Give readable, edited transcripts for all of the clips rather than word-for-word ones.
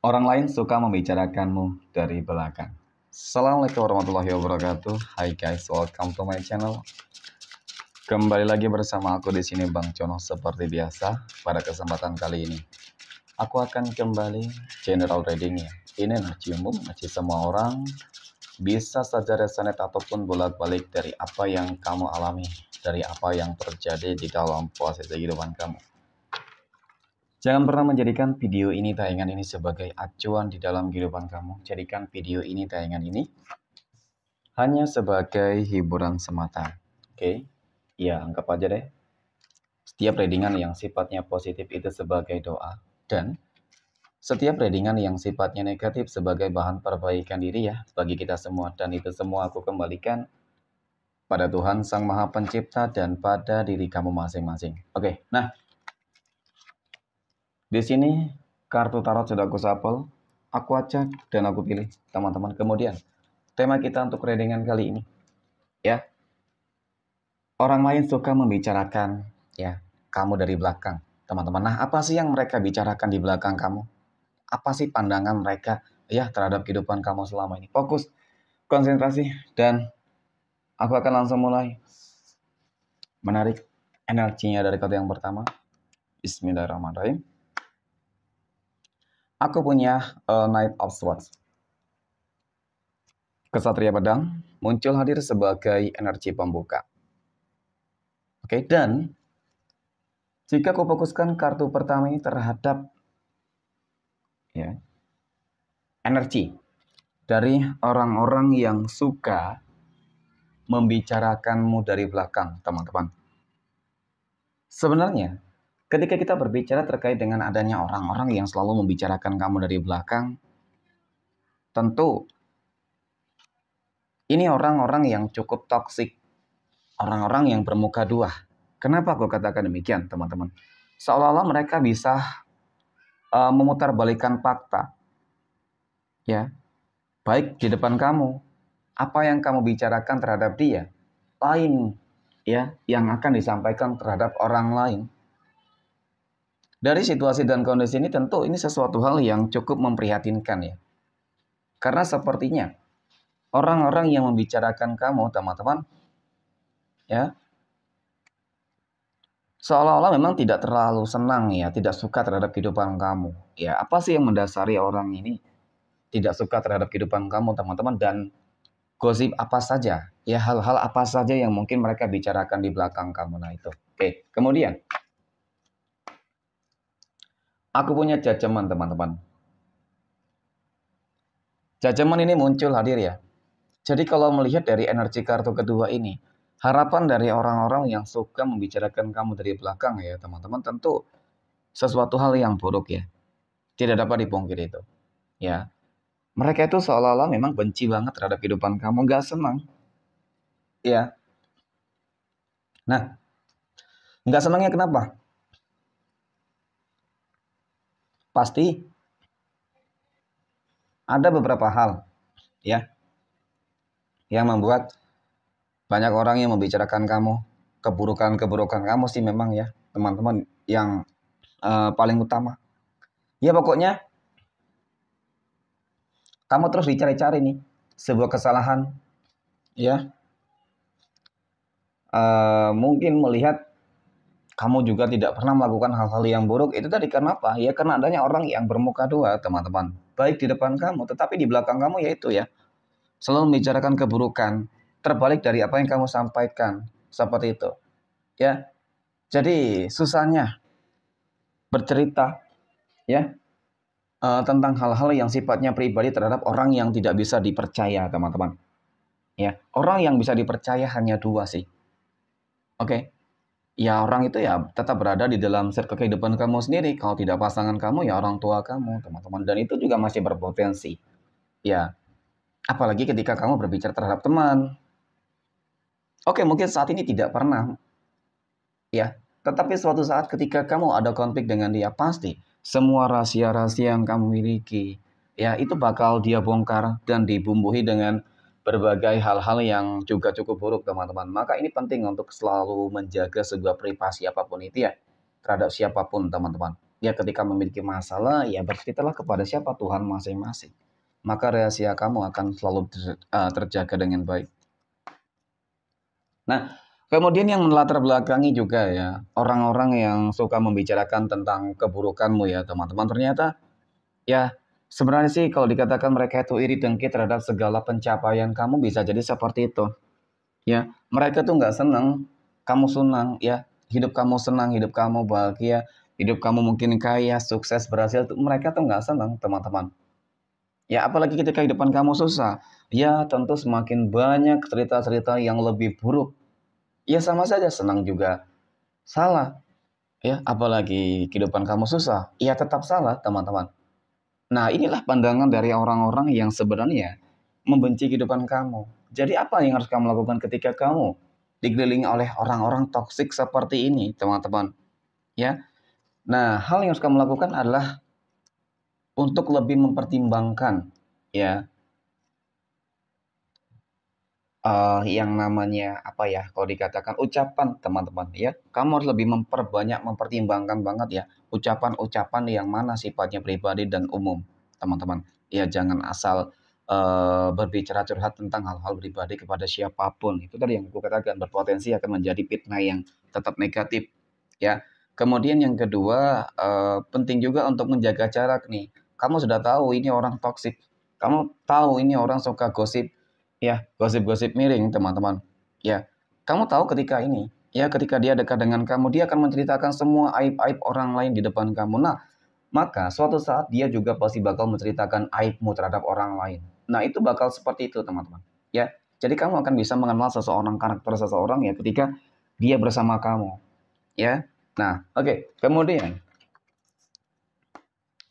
Orang lain suka membicarakanmu dari belakang. Assalamualaikum warahmatullahi wabarakatuh. Hai guys, welcome to my channel. Kembali lagi bersama aku di sini Bang Cono seperti biasa. Pada kesempatan kali ini, aku akan kembali general reading ya. Ini energi umum, energi semua orang. Bisa saja resonate ataupun bolak-balik dari apa yang kamu alami, dari apa yang terjadi di dalam posisi kehidupan kamu. Jangan pernah menjadikan video ini, tayangan ini sebagai acuan di dalam kehidupan kamu. Jadikan video ini, tayangan ini hanya sebagai hiburan semata. Oke? Ya, anggap aja deh. Setiap readingan yang sifatnya positif itu sebagai doa. Dan setiap readingan yang sifatnya negatif sebagai bahan perbaikan diri ya, bagi kita semua. Dan itu semua aku kembalikan pada Tuhan Sang Maha Pencipta dan pada diri kamu masing-masing. Oke, nah. Di sini kartu tarot sudah aku shuffle, aku acak dan aku pilih teman-teman. Kemudian tema kita untuk readingan kali ini ya, orang lain suka membicarakan ya kamu dari belakang, teman-teman. Nah, apa sih yang mereka bicarakan di belakang kamu? Apa sih pandangan mereka ya terhadap kehidupan kamu selama ini? Fokus, konsentrasi, dan aku akan langsung mulai menarik energinya dari kartu yang pertama. Bismillahirrahmanirrahim. Aku punya Knight of Swords. Kesatria pedang muncul hadir sebagai energi pembuka. Oke, dan jika aku fokuskan kartu pertama ini terhadap ya, energi dari orang-orang yang suka membicarakanmu dari belakang, teman-teman. Sebenarnya, ketika kita berbicara terkait dengan adanya orang-orang yang selalu membicarakan kamu dari belakang, tentu ini orang-orang yang cukup toksik, orang-orang yang bermuka dua. Kenapa aku katakan demikian, teman-teman? Seolah-olah mereka bisa memutarbalikkan fakta, ya, baik di depan kamu, apa yang kamu bicarakan terhadap dia, lain, ya, yang akan disampaikan terhadap orang lain. Dari situasi dan kondisi ini tentu ini sesuatu hal yang cukup memprihatinkan ya, karena sepertinya orang-orang yang membicarakan kamu, teman-teman, ya, seolah-olah memang tidak terlalu senang ya, tidak suka terhadap kehidupan kamu. Ya, apa sih yang mendasari orang ini tidak suka terhadap kehidupan kamu, teman-teman? Dan gosip apa saja, ya hal-hal apa saja yang mungkin mereka bicarakan di belakang kamu. Nah itu. Oke, kemudian aku punya judgment, teman-teman. Judgment ini muncul hadir ya. Jadi kalau melihat dari energi kartu kedua ini, harapan dari orang-orang yang suka membicarakan kamu dari belakang ya teman-teman, tentu sesuatu hal yang buruk ya. Tidak dapat dipungkiri itu. Ya, mereka itu seolah-olah memang benci banget terhadap kehidupan kamu, gak senang. Ya. Nah, gak senangnya kenapa? Pasti ada beberapa hal ya yang membuat banyak orang yang membicarakan kamu, keburukan-keburukan kamu sih memang ya, teman-teman, yang paling utama. Ya pokoknya kamu terus dicari-cari nih sebuah kesalahan ya. Mungkin melihat kamu juga tidak pernah melakukan hal-hal yang buruk. Itu tadi karena apa? Ya karena adanya orang yang bermuka dua, teman-teman. Baik di depan kamu, tetapi di belakang kamu yaitu ya selalu membicarakan keburukan, terbalik dari apa yang kamu sampaikan. Seperti itu. Ya. Jadi susahnya bercerita ya tentang hal-hal yang sifatnya pribadi terhadap orang yang tidak bisa dipercaya, teman-teman. Ya, orang yang bisa dipercaya hanya dua sih. Oke. Ya orang itu ya tetap berada di dalam circle kehidupan kamu sendiri. Kalau tidak pasangan kamu ya orang tua kamu, teman-teman. Dan itu juga masih berpotensi. Ya, apalagi ketika kamu berbicara terhadap teman. Oke, mungkin saat ini tidak pernah. Ya, tetapi suatu saat ketika kamu ada konflik dengan dia, pasti semua rahasia-rahasia yang kamu miliki, ya itu bakal dia bongkar dan dibumbuhi dengan berbagai hal-hal yang juga cukup buruk, teman-teman. Maka ini penting untuk selalu menjaga sebuah privasi apapun itu ya, terhadap siapapun, teman-teman. Ya ketika memiliki masalah, ya berceritalah kepada siapa Tuhan masing-masing. Maka rahasia kamu akan selalu terjaga dengan baik. Nah, kemudian yang melatar belakangi juga ya, orang-orang yang suka membicarakan tentang keburukanmu ya teman-teman. Ternyata ya sebenarnya sih kalau dikatakan mereka itu iri dengki terhadap segala pencapaian kamu bisa jadi seperti itu. Ya, mereka tuh nggak senang, kamu senang ya, hidup kamu senang, hidup kamu bahagia, hidup kamu mungkin kaya, sukses, berhasil, mereka tuh nggak senang teman-teman. Ya, apalagi ketika kehidupan kamu susah, ya tentu semakin banyak cerita-cerita yang lebih buruk. Ya sama saja senang juga salah. Ya, apalagi kehidupan kamu susah, ya tetap salah teman-teman. Nah, inilah pandangan dari orang-orang yang sebenarnya membenci kehidupan kamu. Jadi apa yang harus kamu lakukan ketika kamu dikelilingi oleh orang-orang toksik seperti ini, teman-teman? Ya. Nah, hal yang harus kamu lakukan adalah untuk lebih mempertimbangkan ya yang namanya apa ya? Kalau dikatakan ucapan, teman-teman ya. Kamu harus lebih memperbanyak mempertimbangkan banget ya ucapan-ucapan yang mana sifatnya pribadi dan umum, teman-teman. Ya jangan asal berbicara curhat tentang hal-hal pribadi kepada siapapun. Itu tadi yang aku katakan berpotensi akan menjadi fitnah yang tetap negatif ya. Kemudian yang kedua, penting juga untuk menjaga jarak nih. Kamu sudah tahu ini orang toksik. Kamu tahu ini orang suka gosip. Ya, gosip-gosip miring, teman-teman. Ya, kamu tahu ketika ini, ya ketika dia dekat dengan kamu, dia akan menceritakan semua aib-aib orang lain di depan kamu. Nah, maka suatu saat dia juga pasti bakal menceritakan aibmu terhadap orang lain. Nah, itu bakal seperti itu, teman-teman. Ya, jadi kamu akan bisa mengenal seseorang, karakter seseorang ya ketika dia bersama kamu. Ya, nah, oke. Kemudian,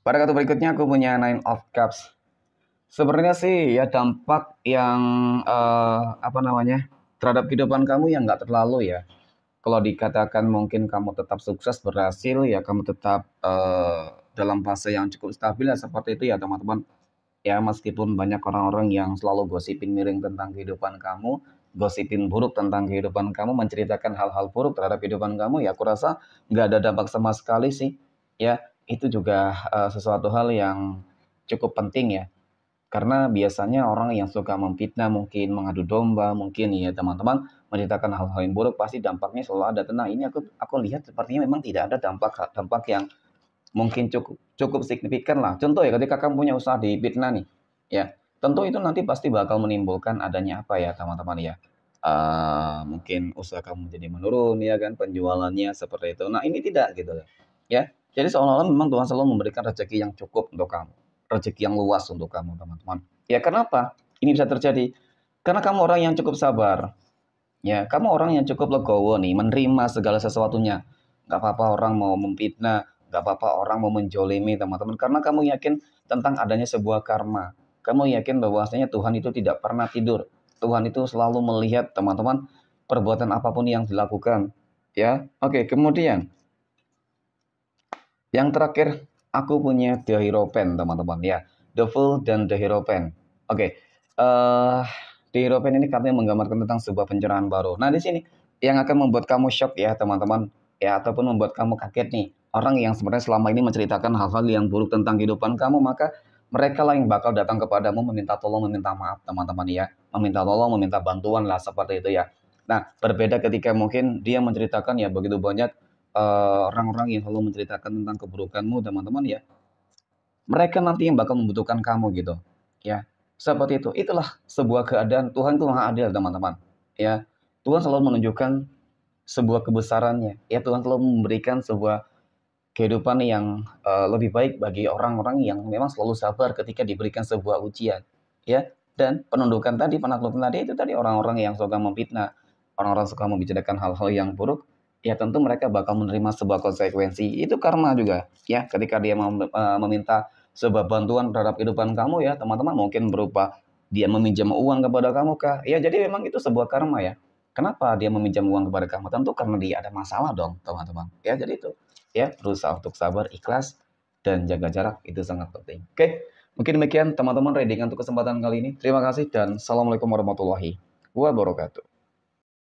pada kartu berikutnya aku punya Nine of Cups. Sebenarnya sih ya dampak yang apa namanya terhadap kehidupan kamu yang nggak terlalu ya. Kalau dikatakan mungkin kamu tetap sukses berhasil ya kamu tetap dalam fase yang cukup stabil ya seperti itu ya teman-teman. Ya meskipun banyak orang-orang yang selalu gosipin miring tentang kehidupan kamu, gosipin buruk tentang kehidupan kamu, menceritakan hal-hal buruk terhadap kehidupan kamu, ya aku rasa nggak ada dampak sama sekali sih. Ya itu juga sesuatu hal yang cukup penting ya karena biasanya orang yang suka memfitnah, mungkin mengadu domba, mungkin ya teman-teman menceritakan hal-hal yang buruk pasti dampaknya selalu ada. Nah, ini aku lihat sepertinya memang tidak ada dampak dampak yang mungkin cukup cukup signifikan lah. Contoh ya ketika kamu punya usaha di fitnah nih, ya tentu itu nanti pasti bakal menimbulkan adanya apa ya teman-teman ya. Mungkin usaha kamu jadi menurun ya kan penjualannya seperti itu. Nah ini tidak gitu ya. Jadi seolah-olah memang Tuhan selalu memberikan rezeki yang cukup untuk kamu, rezeki yang luas untuk kamu teman-teman. Ya kenapa ini bisa terjadi? Karena kamu orang yang cukup sabar. Ya, kamu orang yang cukup legowo nih, menerima segala sesuatunya. Gak apa-apa orang mau memfitnah, gak apa-apa orang mau menjolimi teman-teman. Karena kamu yakin tentang adanya sebuah karma. Kamu yakin bahwasanya Tuhan itu tidak pernah tidur. Tuhan itu selalu melihat teman-teman perbuatan apapun yang dilakukan. Ya, oke. Kemudian yang terakhir aku punya The Hero Pen teman-teman ya, The Fool dan The Hero Pen. Oke, The Hero Pen ini katanya menggambarkan tentang sebuah pencerahan baru. Nah di sini yang akan membuat kamu shock ya teman-teman ya ataupun membuat kamu kaget nih orang yang sebenarnya selama ini menceritakan hal-hal yang buruk tentang kehidupan kamu maka mereka lah yang bakal datang kepadamu meminta tolong meminta maaf teman-teman ya meminta tolong meminta bantuan lah seperti itu ya. Nah berbeda ketika mungkin dia menceritakan ya begitu banyak orang-orang yang selalu menceritakan tentang keburukanmu teman-teman ya, mereka nanti yang bakal membutuhkan kamu gitu. Ya, seperti itu. Itulah sebuah keadaan Tuhan itu Maha Adil teman-teman. Ya, Tuhan selalu menunjukkan sebuah kebesarannya. Ya, Tuhan selalu memberikan sebuah kehidupan yang lebih baik bagi orang-orang yang memang selalu sabar ketika diberikan sebuah ujian. Ya, dan penundukan tadi, penaklukan tadi itu tadi orang-orang yang suka memfitnah, orang-orang suka membicarakan hal-hal yang buruk, ya tentu mereka bakal menerima sebuah konsekuensi. Itu karma juga, ya. Ketika dia meminta sebuah bantuan terhadap kehidupan kamu ya, teman-teman mungkin berupa dia meminjam uang kepada kamu kah? Ya, jadi memang itu sebuah karma ya. Kenapa dia meminjam uang kepada kamu? Tentu karena dia ada masalah dong, teman-teman. Ya, jadi itu. Ya, berusaha untuk sabar, ikhlas, dan jaga jarak itu sangat penting. Oke, mungkin demikian teman-teman reading untuk kesempatan kali ini. Terima kasih dan assalamualaikum warahmatullahi wabarakatuh.